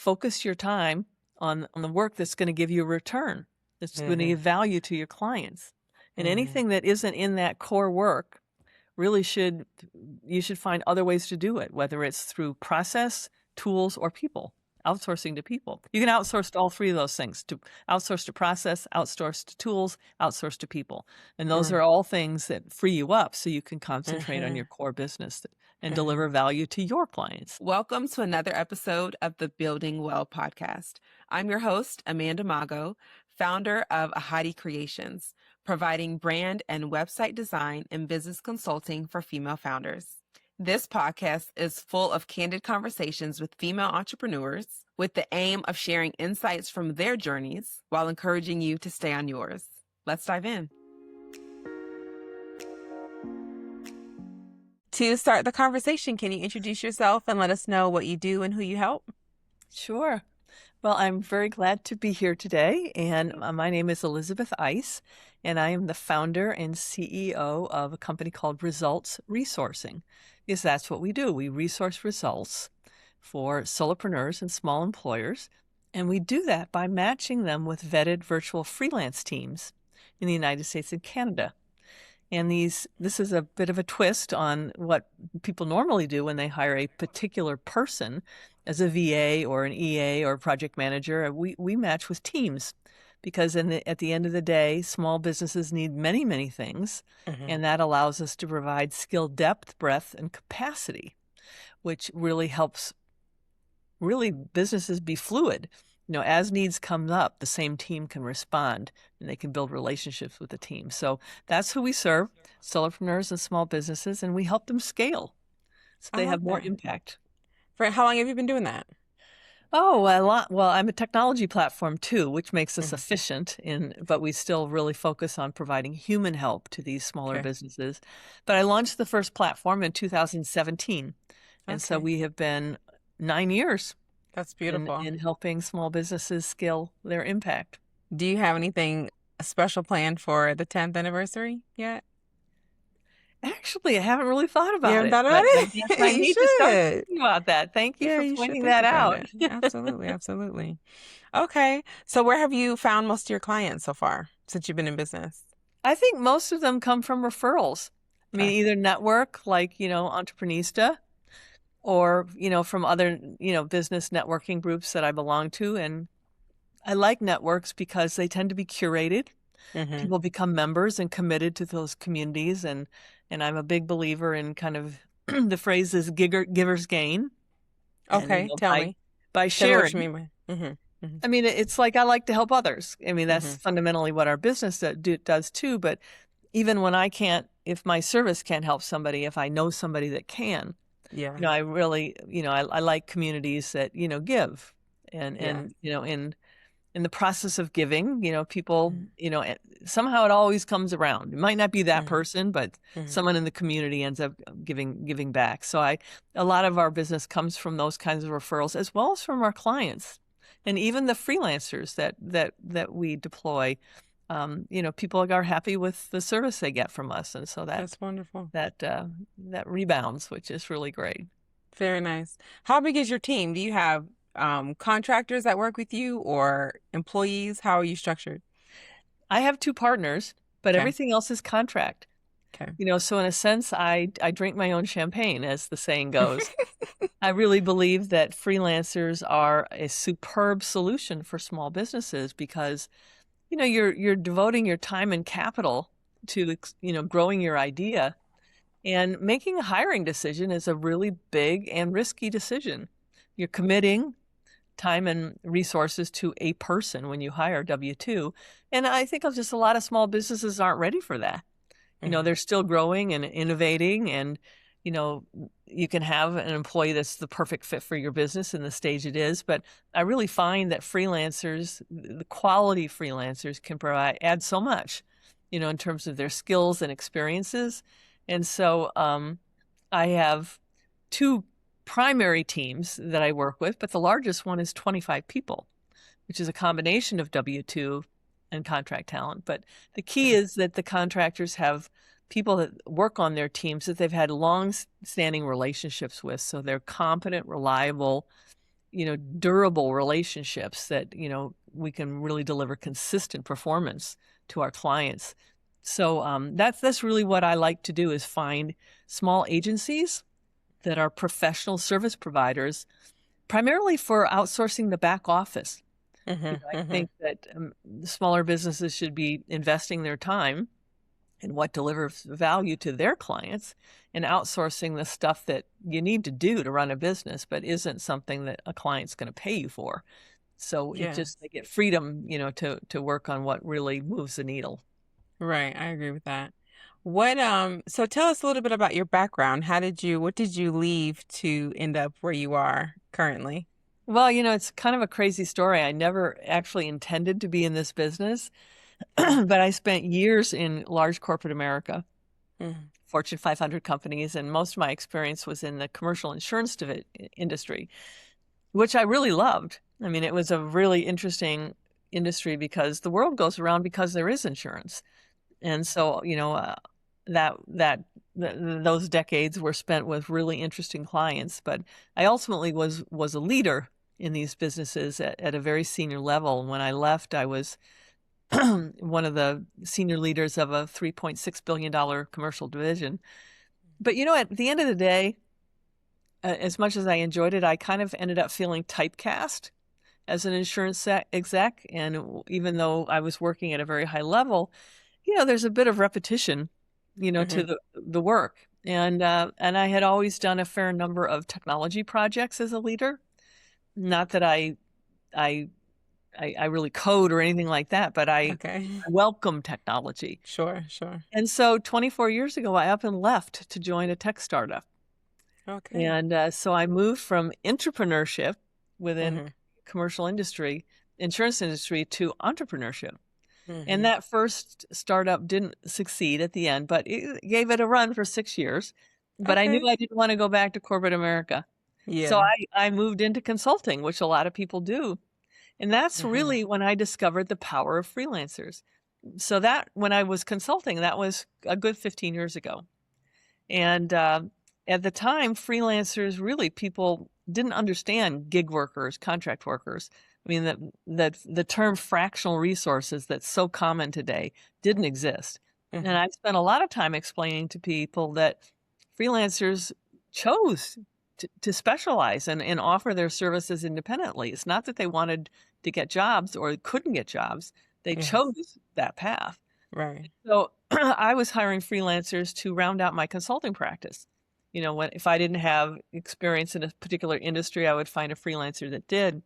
focus your time on the work that's going to give you a return, that's going to give value to your clients. And anything that isn't in that core work really you should find other ways to do it, whether it's through process, tools, or people. Outsourcing to people. You can outsource to all three of those things: to outsource to process, outsource to tools, outsource to people. And those are all things that free you up so you can concentrate on your core business and deliver value to your clients. Welcome to another episode of the Building Well podcast. I'm your host, Amanda Magho, founder of Ahadi Creations, providing brand and website design and business consulting for female founders. This podcast is full of candid conversations with female entrepreneurs with the aim of sharing insights from their journeys while encouraging you to stay on yours. Let's dive in. To start the conversation, can you introduce yourself and let us know what you do and who you help? Sure. Well, I'm very glad to be here today, and my name is Elizabeth Eiss, and I am the founder and CEO of a company called Results Resourcing, because that's what we do. We resource results for solopreneurs and small employers, and we do that by matching them with vetted virtual freelance teams in the United States and Canada. And this is a bit of a twist on what people normally do when they hire a particular person as a VA or an EA or a project manager. We match with teams because at the end of the day, small businesses need many, many things. And that allows us to provide skill depth, breadth, and capacity, which really helps businesses be fluid. As needs come up, the same team can respond and they can build relationships with the team. So that's who we serve, solopreneurs and small businesses, and we help them scale so they have more impact. For how long have you been doing that? Oh, a lot. Well, I'm a technology platform too, which makes us efficient, but we still really focus on providing human help to these smaller businesses. But I launched the first platform in 2017. And so we have been 9 years. That's beautiful. In helping small businesses scale their impact. Do you have anything special planned for the 10th anniversary yet? Actually, I haven't really thought about it. You haven't thought about it? Yes, I need to start thinking about that. Thank you for pointing that out. Absolutely, absolutely. Okay. So where have you found most of your clients so far since you've been in business? I think most of them come from referrals. I mean, either network like, Entreprenista, or, from other, business networking groups that I belong to. And I like networks because they tend to be curated. People become members and committed to those communities. And I'm a big believer in kind of the phrase is giver's gain. Okay, and, tell me. By sharing. What you mean by. I mean, it's like I like to help others. I mean, that's fundamentally what our business does too. But even when if my service can't help somebody, if I know somebody that can, I really, I like communities that, give and in the process of giving, people, somehow it always comes around. It might not be that person, but someone in the community ends up giving back. So a lot of our business comes from those kinds of referrals, as well as from our clients and even the freelancers that we deploy. People are happy with the service they get from us. And so that's wonderful. That rebounds, which is really great. Very nice. How big is your team? Do you have contractors that work with you or employees? How are you structured? I have 2 partners, but everything else is contract. Okay. So in a sense, I drink my own champagne, as the saying goes. I really believe that freelancers are a superb solution for small businesses because you're devoting your time and capital to, growing your idea, and making a hiring decision is a really big and risky decision. You're committing time and resources to a person when you hire W-2. And I think just a lot of small businesses aren't ready for that. They're still growing and innovating, and, you can have an employee that's the perfect fit for your business in the stage it is. But I really find that freelancers, the quality freelancers, can add so much, in terms of their skills and experiences. And so I have 2 primary teams that I work with, but the largest one is 25 people, which is a combination of W-2 and contract talent. But the key is that the contractors have people that work on their teams that they've had long-standing relationships with. So they're competent, reliable, durable relationships that, we can really deliver consistent performance to our clients. So that's really what I like to do, is find small agencies that are professional service providers, primarily for outsourcing the back office. I think that the smaller businesses should be investing their time in what delivers value to their clients and outsourcing the stuff that you need to do to run a business, but isn't something that a client's going to pay you for. So Yes. they get freedom, to work on what really moves the needle. Right. I agree with that. So tell us a little bit about your background. What did you leave to end up where you are currently? Well, it's kind of a crazy story. I never actually intended to be in this business, Mm, but I spent years in large corporate America, mm, Fortune 500 companies, and most of my experience was in the commercial insurance industry, which I really loved. I mean, it was a really interesting industry because the world goes around because there is insurance. And so, that that those decades were spent with really interesting clients. But I ultimately was a leader in these businesses at a very senior level. And when I left, I was one of the senior leaders of a $3.6 billion commercial division. But at the end of the day, as much as I enjoyed it, I kind of ended up feeling typecast as an insurance exec. And even though I was working at a very high level, there's a bit of repetition, to mhm. the work. And I had always done a fair number of technology projects as a leader. Not that I I really code or anything like that, but I Okay. welcome technology. Sure, sure. And so 24 years ago, I up and left to join a tech startup. Okay. And so I moved from entrepreneurship within Hmm. commercial industry, insurance industry, to entrepreneurship. And Hmm. that first startup didn't succeed at the end, but it gave it a run for 6 years. But I knew Okay. I didn't want to go back to corporate America. So Yeah. I moved into consulting, which a lot of people do. And that's Hmm. really when I discovered the power of freelancers. So that when I was consulting, that was a good 15 years ago. And at the time, freelancers really people didn't understand gig workers, contract workers. I mean, the term fractional resources that's so common today didn't exist. And Hmm. I spent a lot of time explaining to people that freelancers chose to specialize and offer their services independently. It's not that they wanted to get jobs or couldn't get jobs. They Yes. chose that path. Right. So I was hiring freelancers to round out my consulting practice. If I didn't have experience in a particular industry, I would find a freelancer that did.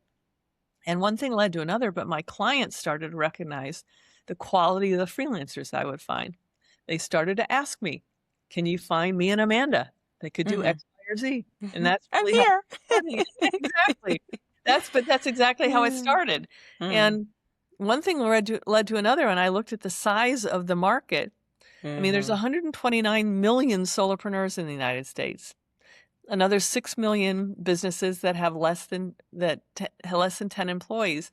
And one thing led to another, but my clients started to recognize the quality of the freelancers I would find. They started to ask me, can you find me and Amanda that could do Hmm. X, Y, or Z? And that's I'm really how here. it started. Exactly. That's exactly how it Mm, started. mm, And one thing led to another, and I looked at the size of the market. I mean, there's mhm, 129 million solopreneurs in the United States. Another 6 million businesses that have less than 10 employees.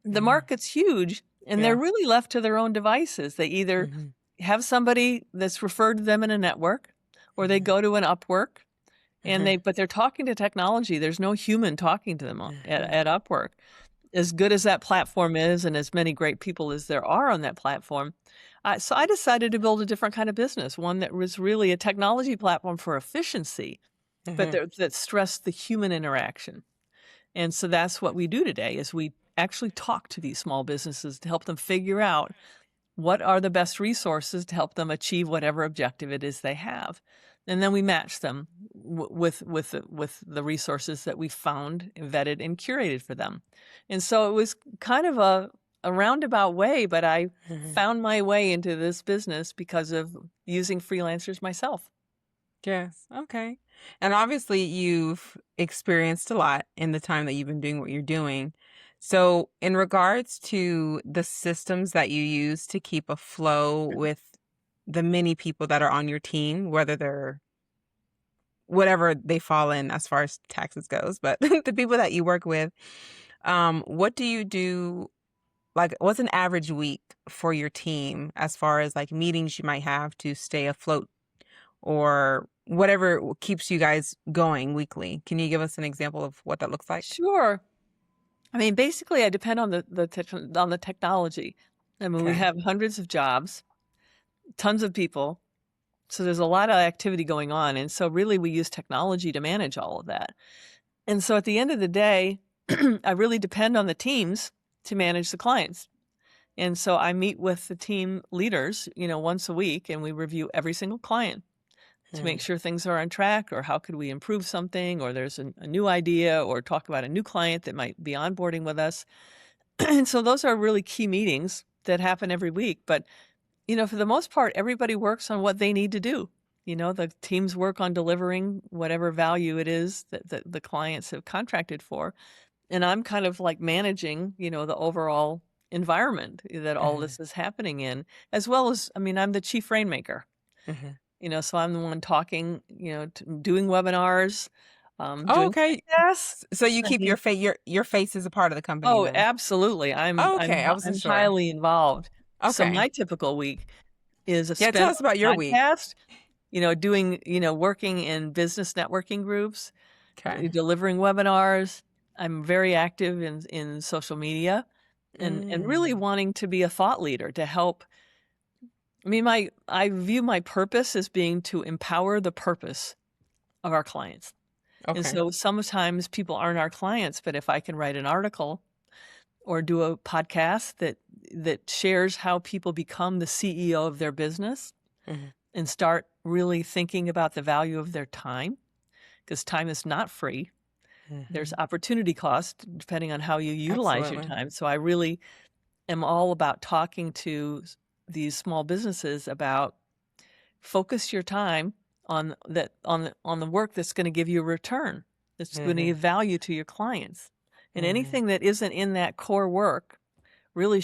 The mhm. market's huge, and they're Yeah. really left to their own devices. They either Mhm, have somebody that's referred to them in a network, or they mhm, go to an Upwork, mhm, but they're talking to technology. There's no human talking to them mhm, at Upwork. As good as that platform is, and as many great people as there are on that platform, so I decided to build a different kind of business, one that was really a technology platform for efficiency, but mhm, that stressed the human interaction. And so that's what we do today is we actually talk to these small businesses to help them figure out what are the best resources to help them achieve whatever objective it is they have. And then we match them with the resources that we found, vetted, and curated for them. And so it was kind of a roundabout way, but I mhm. found my way into this business because of using freelancers myself. Yes. Okay. And obviously, you've experienced a lot in the time that you've been doing what you're doing. So, in regards to the systems that you use to keep a flow with the many people that are on your team, whether they're whatever they fall in as far as taxes goes, but the people that you work with, what do you do? Like, what's an average week for your team as far as like meetings you might have to stay afloat or whatever keeps you guys going weekly? Can you give us an example of what that looks like? Sure. I mean, basically, I depend on on the technology. I mean, we Okay. have hundreds of jobs, tons of people, so there's a lot of activity going on, and so really we use technology to manage all of that. And so at the end of the day, I really depend on the teams to manage the clients. And so I meet with the team leaders, once a week, and we review every single client to make sure things are on track, or how could we improve something, or there's a new idea, or talk about a new client that might be onboarding with us. And so those are really key meetings that happen every week. But, for the most part, everybody works on what they need to do. The teams work on delivering whatever value it is that the clients have contracted for. And I'm kind of like managing, the overall environment that all this is happening in, as well as, I mean, I'm the chief rainmaker. So I'm the one talking, doing webinars, Oh, doing okay. podcasts. So you I keep mean, your face as a part of the company oh, then. absolutely. I'm Oh, I'm okay. I wasn't I'm sure. highly involved. So Okay. my typical week is Yeah, tell spent us about your on week. podcast, doing, working in business networking groups, Okay. delivering webinars. I'm very active in social media and really Mm. wanting to be a thought leader to help. I mean, I view my purpose as being to empower the purpose of our clients. And Okay. so sometimes people aren't our clients, but if I can write an article or do a podcast that shares how people become the CEO of their business Mhm. and start really thinking about the value of their time, because time is not free. There's Mhm. opportunity cost depending on how you utilize your Absolutely. time. So I really am all about talking to these small businesses about focus your time on the work that's going to give you a return, that's going to give Mhm. value to your clients. And Mhm. anything that isn't in that core work really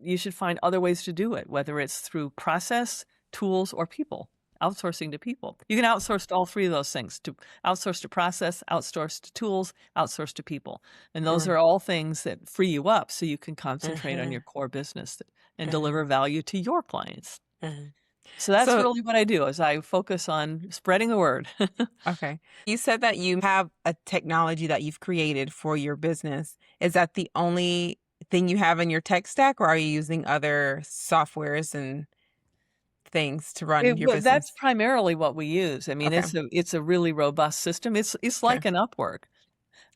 you should find other ways to do it, whether it's through process, tools, or people. Outsourcing to people. You can outsource to all three of those things: to outsource to process, outsource to tools, outsource to people. And those Sure. are all things that free you up so you can concentrate on your Mhm. core business and Mhm. deliver value to your clients. Mhm. So that's So, really what I do, is I focus on spreading the word. okay. You said that you have a technology that you've created for your business. Is that the only thing you have in your tech stack, or are you using other softwares and things to run your That's business? primarily what we use. I mean, Okay. it's a really robust system. It's Okay. like an Upwork,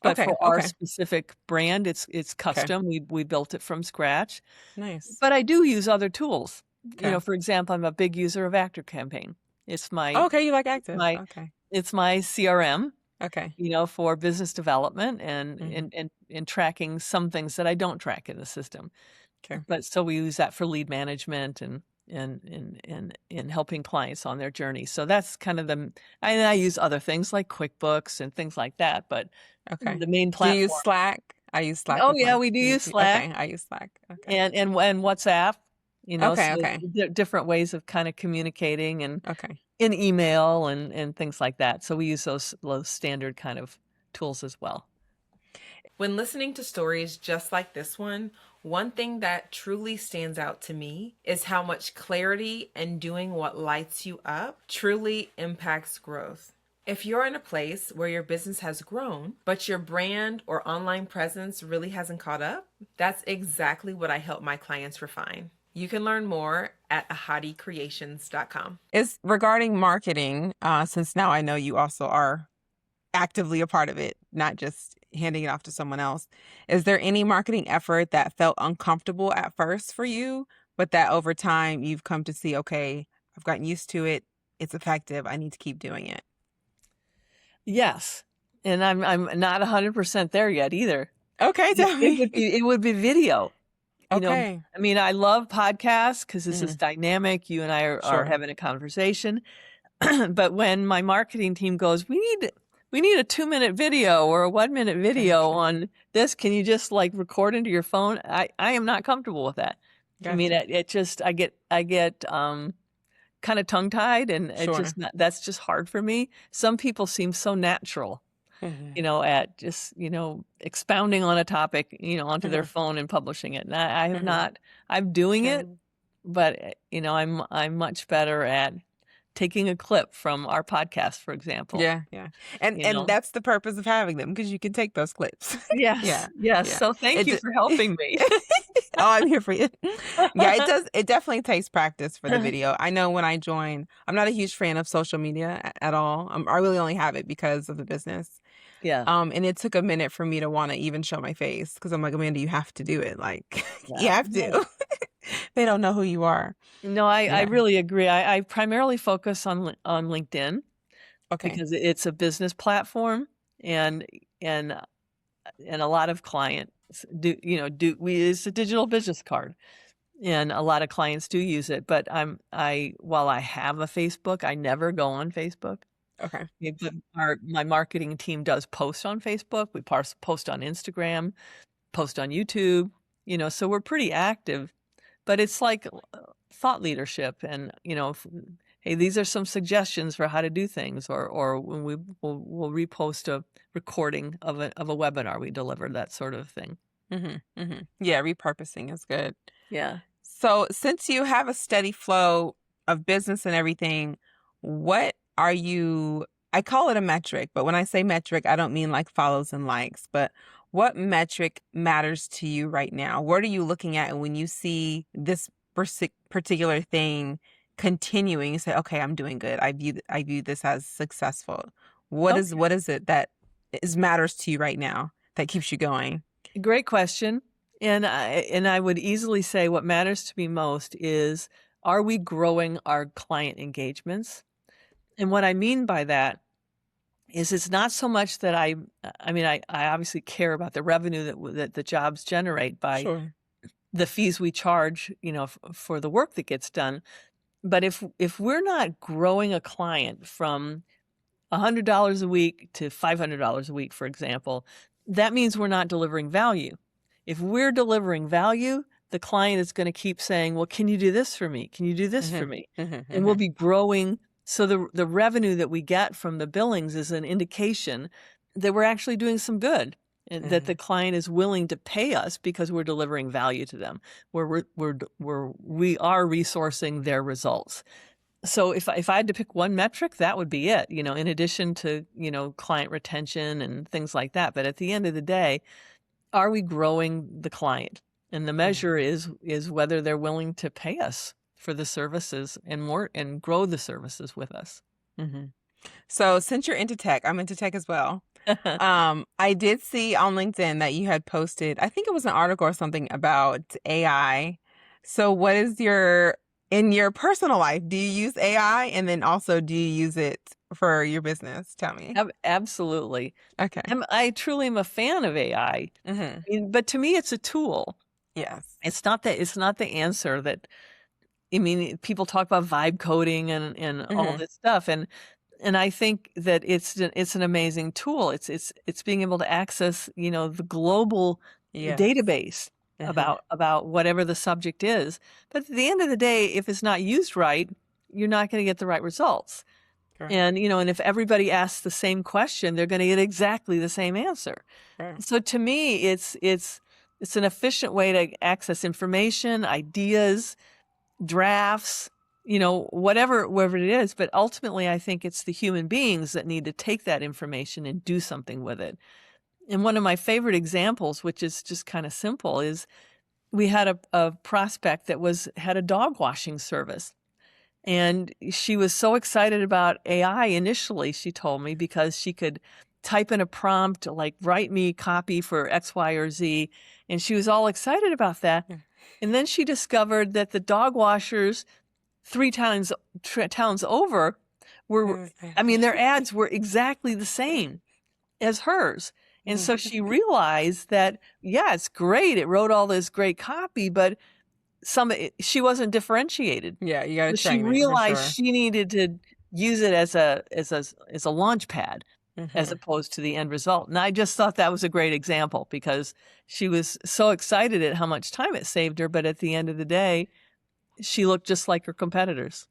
but Okay. for our Okay. specific brand, it's Okay. custom. We built it from scratch. Nice. But I do use other tools. Okay. For example, I'm a big user of Active Campaign. It's my Okay. You like active. my Okay. it's my CRM, Okay. for business development and Mhm. tracking some things that I don't track in the system. Okay. But so we use that for lead management and helping clients on their journey. So that's kind of I use other things like QuickBooks and things like that, but Okay. the main Do you use platform. Slack? I use Slack Oh with yeah, my we do use community. Slack Okay. I use Slack. Okay. and WhatsApp, Okay. so Okay. different ways of kind of communicating and Okay. in email and things like that. So we use those standard kind of tools as well. When listening to stories just like this one thing that truly stands out to me is how much clarity and doing what lights you up truly impacts growth. If you're in a place where your business has grown, but your brand or online presence really hasn't caught up, that's exactly what I help my clients refine. You can learn more at ahadicreations.com. It's regarding marketing, since now I know you also are actively a part of it, not just handing it off to someone else. Is there any marketing effort that felt uncomfortable at first for you, but that over time you've come to see, okay, I've gotten used to it. It's effective. I need to keep doing it. Yes, and I'm not 100% there yet either. Okay, It tell it me. would be it would be video. Okay. I mean, I love podcasts because this is Mhm. dynamic. You and I are Sure. having a conversation. But when my marketing team goes, we need a 2-minute video or a 1-minute video Gotcha. on this. Can you just like record into your phone? I am not comfortable with that. I mean, Gotcha. it just I get kind of tongue tied, and Sure. that's just hard for me. Some people seem so natural, Mhm. at just, expounding on a topic, onto their Mhm. phone and publishing it. And I have Mhm. not. I'm doing it, Okay. but I'm much better at taking a clip from our podcast, for example, Yeah, yeah. And you and know? that's the purpose of having them, because you can take those clips. Yes, Yeah, yes. yeah. So thank It you d for helping me. Oh, I'm here for you. Yeah, it definitely takes practice for the video. I know when I joined, I'm not a huge fan of social media at all. I really only have it because of the business. Yeah, And it took a minute for me to wanna even show my face, because I'm like, "Amanda, you have to do it, like, you yeah. have No, to." They don't know who you are. no, I Yeah. really agree. I primarily focus on LinkedIn Okay. because it's a business platform, and and and a lot of clients it's a digital business card, and a lot of clients do use it. But while I have a Facebook, I never go on Facebook. Okay. Yeah, but my marketing team does post on Facebook. We post on Instagram, post on YouTube, so we're pretty active. But it's like thought leadership, and hey, these are some suggestions for how to do things, or when we'll repost a recording of a webinar we delivered, that sort of thing. Mhm, mhm. Yeah, repurposing is good. Yeah. So, since you have a steady flow of business and everything, what are you I call it a metric, but when I say metric, I don't mean like follows and likes, but what metric matters to you right now? What are you looking at when you see this particular thing continuing? You say, "Okay, I'm doing good. I view this as successful." Okay. What is it that is matters to you right now that keeps you going? Great question. And I would easily say what matters to me most is, are we growing our client engagements? And what I mean by that is, it's not so much that I obviously care about the revenue that the jobs generate by Sure. the fees we charge, for the work that gets done. But if we're not growing a client from $100 a week to $500 a week, for example, that means we're not delivering value. If we're delivering value, the client is going to keep saying, "Well, can you do this for me? Can you do this for Mhm, me?" mhm, And we'll mhm, be growing. So the revenue that we get from the billings is an indication that we're actually doing some good, and that the mhm, client is willing to pay us because we're delivering value to them. We are resourcing their results. So if I had to pick one metric, that would be it, in addition to, client retention and things like that. But at the end of the day, are we growing the client? And the mhm, measure is whether they're willing to pay us for the services and more, and grow the services with us. mhm. So, since you're into tech, I'm into tech as well. I did see on LinkedIn that you had posted, I think it was an article or something about AI. So, what is in your personal life, do you use AI? And then also, do you use it for your business? Tell me. Absolutely. Okay. I truly am a fan of AI, Hmm. but to me, it's a tool. Yes. It's not the answer that, people talk about vibe coding and all Hmm. this stuff, and I think that it's an amazing tool. It's being able to access, the global Yes. database Hmm. about whatever the subject is. But at the end of the day, if it's not used right, you're not going to get the right results. Correct. And if everybody asks the same question, they're going to get exactly the same answer. Correct. So to me, it's an efficient way to access information, ideas, drafts, whatever it is. But ultimately, I think it's the human beings that need to take that information and do something with it. And one of my favorite examples, which is just kind of simple, is we had a prospect that had a dog washing service. And she was so excited about AI initially, she told me, because she could type in a prompt, like, write me copy for X, Y, or Z. And she was all excited about that. Yeah. And then she discovered that the dog washers towns over were, their ads were exactly the same as hers. And so she realized that, yeah, it's great. It wrote all this great copy, but she wasn't differentiated. Yeah, you got to So she train it for realized sure. she needed to use it as a launch pad, as Hmm. opposed to the end result. And I just thought that was a great example, because she was so excited at how much time it saved her, but at the end of the day, she looked just like her competitors.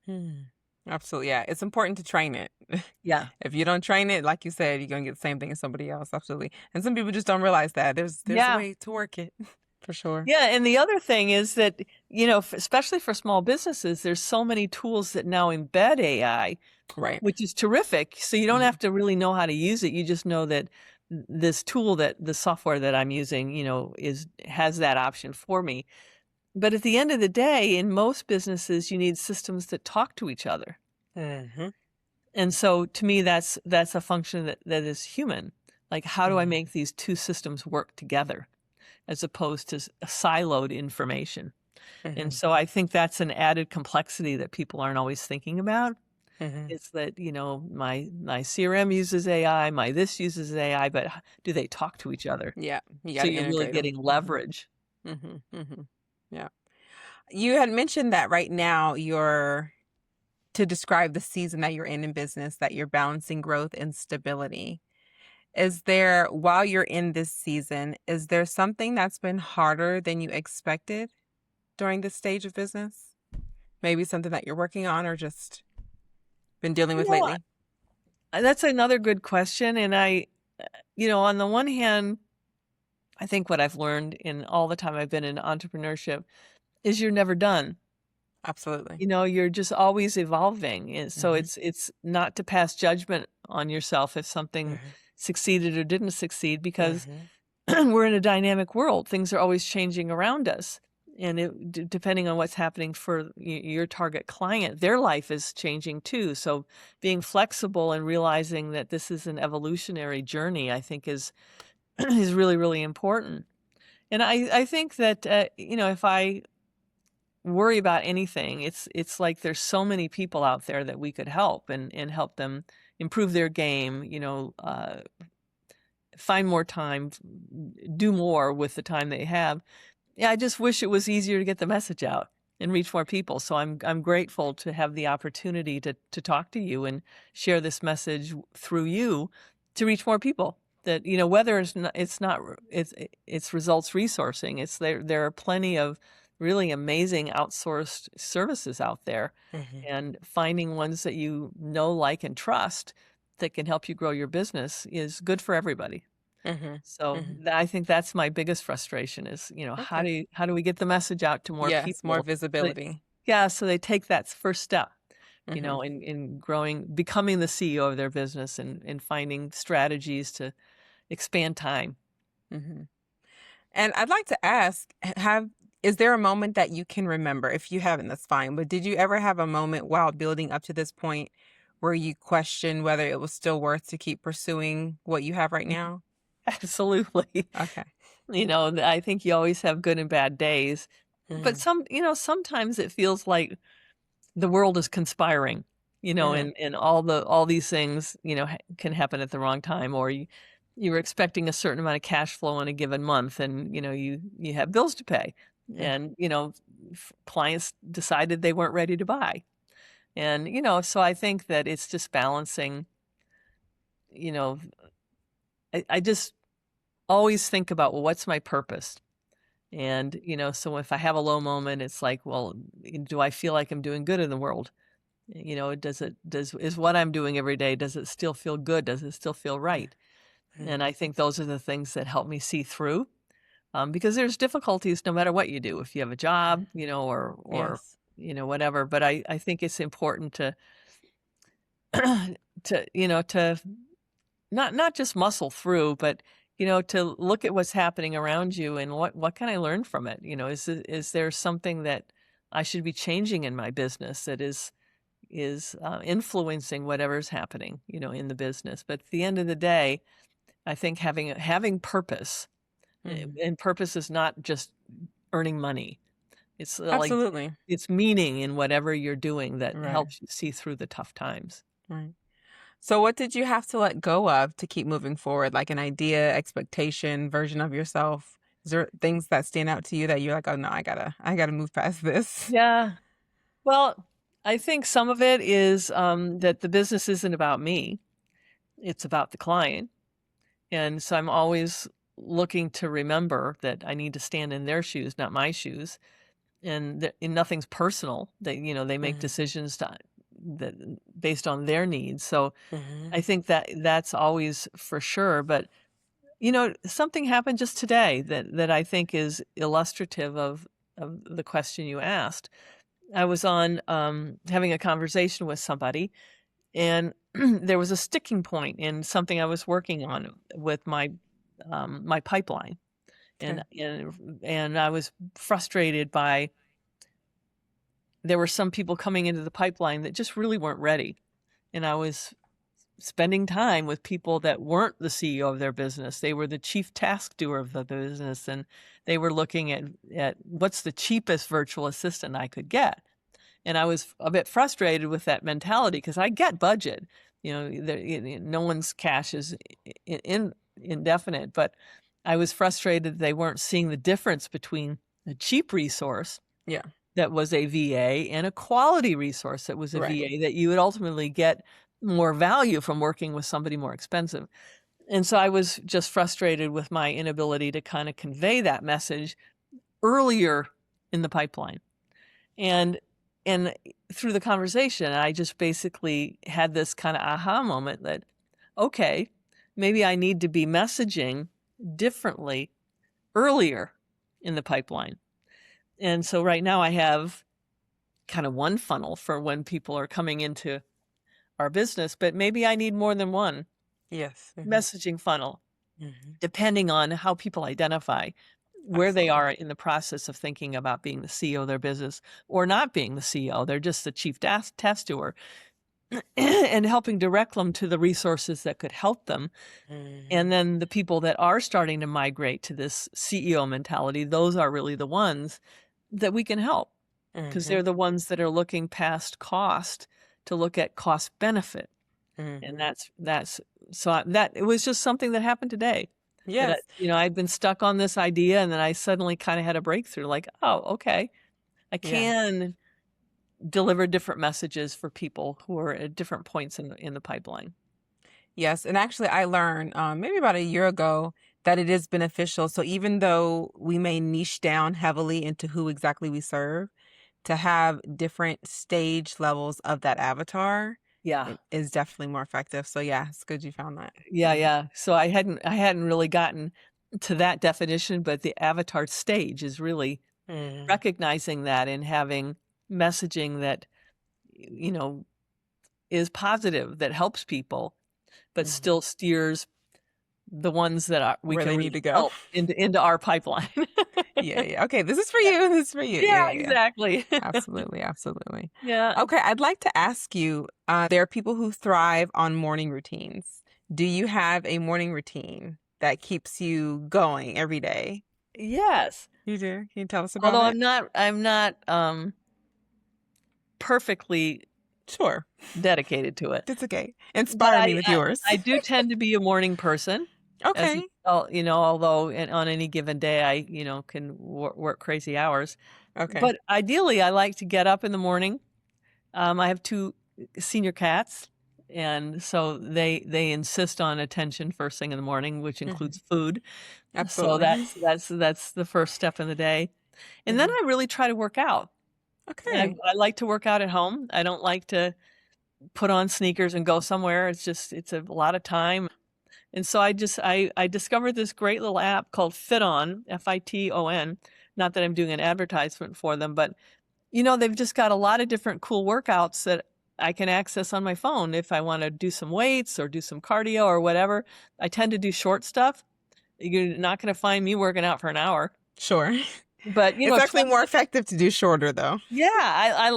Hmm. Absolutely. Yeah. It's important to train it. Yeah. If you don't train it, like you said, you're gonna get the same thing as somebody else. Absolutely. And some people just don't realize that. There's a Yeah. way to work it for sure. Yeah, and the other thing is that, especially for small businesses, there's so many tools that now embed AI, Right. which is terrific. So you don't have to really know how to use it. You just know that this tool, that the software that I'm using, has that option for me. But at the end of the day, in most businesses, you need systems that talk to each other. Mm-hmm. And so to me, that's a function that is human. Like, how do I make these two systems work together as opposed to siloed information? Mm-hmm. And so I think that's an added complexity that people aren't always thinking about. Mm-hmm. It's that, my CRM uses AI, my this uses AI, but do they talk to each other? Yeah, you got So to you're really integrate them. getting leverage. Mm-hmm. Mm-hmm. Yeah. You had mentioned that right now to describe the season that you're in business, that you're balancing growth and stability. While you're in this season, is there something that's been harder than you expected during this stage of business? Maybe something that you're working on or just been dealing You with know, lately? that's another good question. And on the one hand, I think what I've learned in all the time I've been in entrepreneurship is you're never done. Absolutely. You're just always evolving. And so Mm-hmm. it's not to pass judgment on yourself if something Mm-hmm. succeeded or didn't succeed, because Mm-hmm. we're in a dynamic world. Things are always changing around us. And depending on what's happening for your target client, their life is changing too. So being flexible and realizing that this is an evolutionary journey, I think is is really, really important. And I think that, if I worry about anything, it's like there's so many people out there that we could help and help them improve their game, find more time, do more with the time they have. Yeah, I just wish it was easier to get the message out and reach more people. So I'm grateful to have the opportunity to talk to you and share this message through you to reach more people. That whether it's results resourcing. It's there are plenty of really amazing outsourced services out there, Mm-hmm. and finding ones that like, and trust that can help you grow your business is good for everybody. Mm-hmm. So Mm-hmm. I think that's my biggest frustration is, Okay. how do we get the message out to more Yes, more people? visibility. Yeah, so they take that first step, Mm-hmm. in growing, becoming the CEO of their business, and finding strategies to expand time. Mm-hmm. And I'd like to ask, is there a moment that you can remember? If you haven't, that's fine. But did you ever have a moment while building up to this point where you questioned whether it was still worth to keep pursuing what you have right now? Absolutely. Okay. I think you always have good and bad days, but Mm-hmm. sometimes it feels like the world is conspiring, Mm-hmm. and all these things, can happen at the wrong time, or you were expecting a certain amount of cash flow in a given month, and you have bills to pay, and clients decided they weren't ready to buy, and so I think that it's just balancing. you know I just always think about, well, what's my purpose? And so if I have a low moment, it's like, well, do I feel like I'm doing good in the world? Is what I'm doing every day, does it still feel good? Does it still feel right? Mm-hmm. And I think those are the things that help me see through, because there's difficulties no matter what you do, if you have a job, or Yes. whatever. But I think it's important to to not just muscle through, but to look at what's happening around you, and what can I learn from it? Is there something that I should be changing in my business that is influencing whatever's happening, in the business. But at the end of the day, I think having purpose, Mm-hmm. and purpose is not just earning money. It's like Absolutely. it's meaning in whatever you're doing that Right. helps you see through the tough times. Right. So what did you have to let go of to keep moving forward? Like an idea, expectation, version of yourself? Is there things that stand out to you that you're like, oh no, I gotta move past this? Yeah. Well, I think some of it is, that the business isn't about me. It's about the client. And so I'm always looking to remember that I need to stand in their shoes, not my shoes. And nothing's personal. They make Mm-hmm. decisions that based on their needs. So Mm-hmm. I think that that's always for sure. But something happened just today that I think is illustrative of of the question you asked. I was on having a conversation with somebody, and there was a sticking point in something I was working on with my my pipeline, and Okay. and I was frustrated by there were some people coming into the pipeline that just really weren't ready, and I was spending time with people that weren't the CEO of their business. They were the chief task doer of the business, and they were looking at what's the cheapest virtual assistant I could get. And I was a bit frustrated with that mentality because I get budget. No one's cash is indefinite, but I was frustrated they weren't seeing the difference between a cheap resource Yeah. that was a VA and a quality resource that was a Right. VA that you would ultimately get more value from working with somebody more expensive. And so I was just frustrated with my inability to kind of convey that message earlier in the pipeline. And through the conversation, I just basically had this kind of aha moment that, okay, maybe I need to be messaging differently earlier in the pipeline. And so right now I have kind of one funnel for when people are coming into our business, but maybe I need more than one Yes. messaging funnel, Mm-hmm. depending on how people identify where they Absolutely. are in the process of thinking about being the CEO of their business or not being the CEO. They're just the chief task doer and helping direct them to the resources that could help them. Mm-hmm. And then the people that are starting to migrate to this CEO mentality, those are really the ones that we can help because Mm-hmm. they're the ones that are looking past cost to look at cost benefit. And Mm-hmm. that it was just something that happened today that Yes. I'd been stuck on this idea, and then I suddenly kind of had a breakthrough like, oh, okay, I Yeah. can deliver different messages for people who are at different points in the pipeline. Yes. And actually, I learned maybe about a year ago that it is beneficial. So even though we may niche down heavily into who exactly we serve, to have different stage levels of that avatar, Yeah. it is definitely more effective. So yeah, it's good you found that. Yeah, yeah. So I hadn't really gotten to that definition, but the avatar stage is really Mm-hmm. recognizing that and having messaging that you know is positive, that helps people, but Mm-hmm. still steers the ones that we Where can they need really to go. help into our pipeline. Yeah, yeah. Okay, this is for you. This is for you. Yeah, Yeah, yeah, yeah. exactly. Absolutely, absolutely. Yeah. Okay, I'd like to ask you, there are people who thrive on morning routines. Do you have a morning routine that keeps you going every day? Yes. You do? Can you tell us about Although it? I'm not perfectly Sure. dedicated to it. That's okay. But Inspire me with yours. I do tend to be a morning person as Okay. although on any given day I, can work crazy hours. Okay. But ideally I like to get up in the morning. I have two senior cats, and so they insist on attention first thing in the morning, which Hmm. includes food. So Absolutely. that's the first step in the day. And then Hmm. I really try to work out. Okay. I like to work out at home. I don't like to put on sneakers and go somewhere. It's a lot of time. And so I discovered this great little app called FitOn, FITON. Not that I'm doing an advertisement for them, but they've just got a lot of different cool workouts that I can access on my phone if I want to do some weights or do some cardio or whatever. I tend to do short stuff. You're not going to find me working out for an hour, Sure. but It's actually 20 more minutes. effective to do shorter, though. Yeah,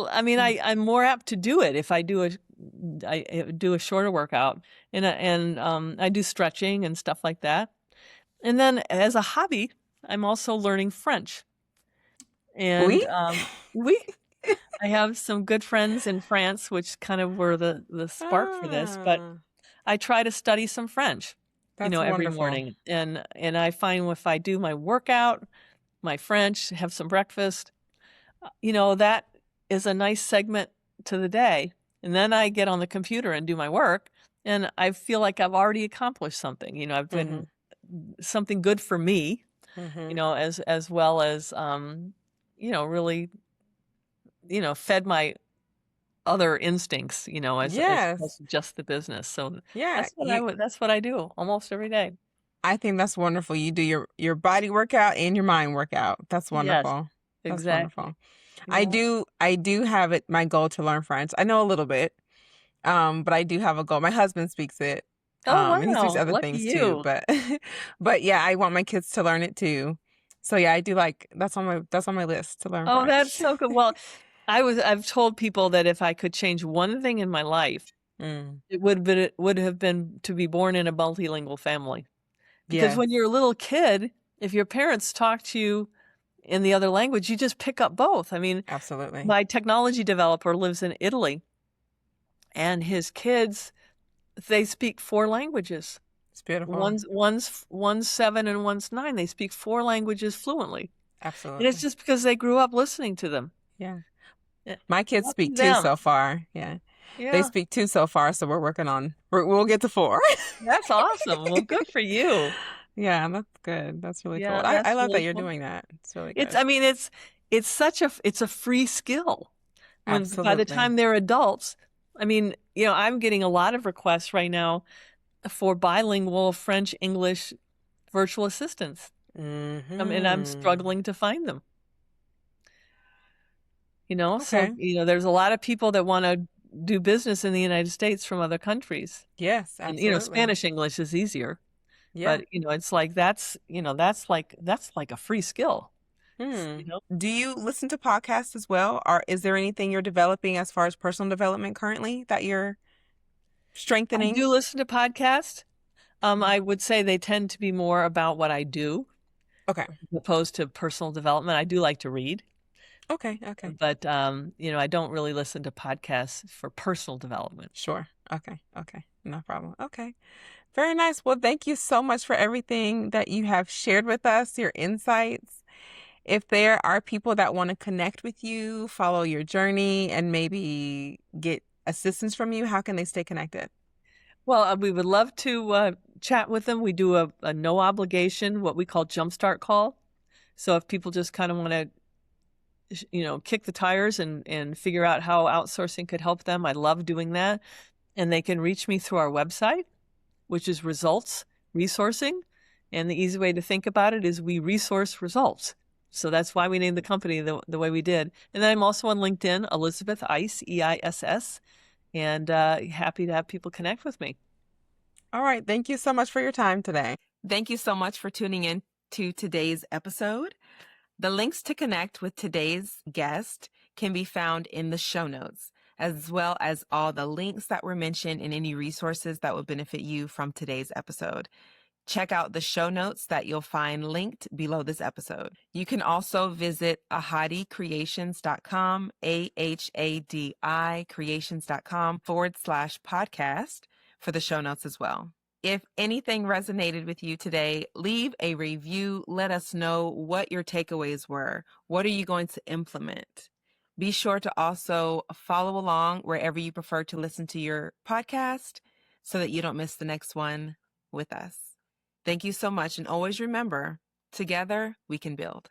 I mean, I'm more apt to do it if I do a shorter workout, and I do stretching and stuff like that. And then as a hobby, I'm also learning French. Oui? And we I have some good friends in France, which kind of were the spark for this. But Ah, I try to study some French, that's every wonderful. morning, and I find if I do my workout, my French, have some breakfast, that is a nice segment to the day. And then I get on the computer and do my work, and I feel like I've already accomplished something. I've Mm-hmm. been something good for me, Mm-hmm. as well as really, fed my other instincts, as Yes. opposed to just the business. So Yeah. that's what I do almost every day. I think that's wonderful. You do your body workout and your mind workout. That's Yes. wonderful. That's wonderful. Exactly. I Yeah. do I do have it my goal to learn French. I know a little bit. But I do have a goal. My husband speaks it. Oh, And he speaks wow. other Lucky things too, you. but but yeah, I want my kids to learn it too. So yeah, I do like that's on my list to learn Oh, that's French. so good. Well, I've told people that if I could change one thing in my life, Mm, it would have been to be born in a multilingual family. Because yes, when you're a little kid, if your parents talk to you in the other language, you just pick up both. I mean, absolutely. my technology developer lives in Italy, and his kids, they speak 4 languages. It's beautiful. One's 7 and one's 9. They speak 4 languages fluently. And it's Absolutely. just because they grew up listening to them. Yeah. Eh, My kids lucky speak two them. so far. Yeah. They Yeah, speak two so far, so we'll get to four. that's awesome. Well, good for you. Yeah, that's good. That's really cool. Yeah, I that's love that really you're cool. doing that. It's really It's good. I mean, it's such it's a free skill. When by the Absolutely. time they're adults, I mean, I'm getting a lot of requests right now for bilingual French English virtual assistants. And I'm Mm-hmm. struggling to find them. So, Okay. there's a lot of people that want to do business in the United States from other countries. Yes, And, absolutely. Spanish English is easier, Yeah. but, it's like that's like a free skill, Hmm. you know? Do you listen to podcasts as well? Or is there anything you're developing as far as personal development currently that you're I strengthening? do listen to podcasts. Mm. I would say they tend to be more about what I do Okay. as opposed to personal development. I do like to read, Okay. Okay. but, I don't really listen to podcasts for personal development. Sure. Okay. Okay. No problem. Okay. Very nice. Well, thank you so much for everything that you have shared with us, your insights. If there are people that want to connect with you, follow your journey, and maybe get assistance from you, how can they stay connected? Well, we would love to chat with them. We do a no obligation, what we call jumpstart call. So if people just kind of want to, kick the tires and figure out how outsourcing could help them, I love doing that. And they can reach me through our website, which is results resourcing. And the easy way to think about it is we resource results. So that's why we named the company the way we did. And then I'm also on LinkedIn, Elizabeth Eiss, EISS, and happy to have people connect with me. All right. Thank you so much for your time today. Thank you so much for tuning in to today's episode. The links to connect with today's guest can be found in the show notes, as well as all the links that were mentioned and any resources that would benefit you from today's episode. Check out the show notes that you'll find linked below this episode. You can also visit ahadicreations.com, AHADI creations.com/podcast for the show notes as well. If anything resonated with you today, leave a review. Let us know what your takeaways were. What are you going to implement? Be sure to also follow along wherever you prefer to listen to your podcast so that you don't miss the next one with us. Thank you so much. And always remember, together we can build.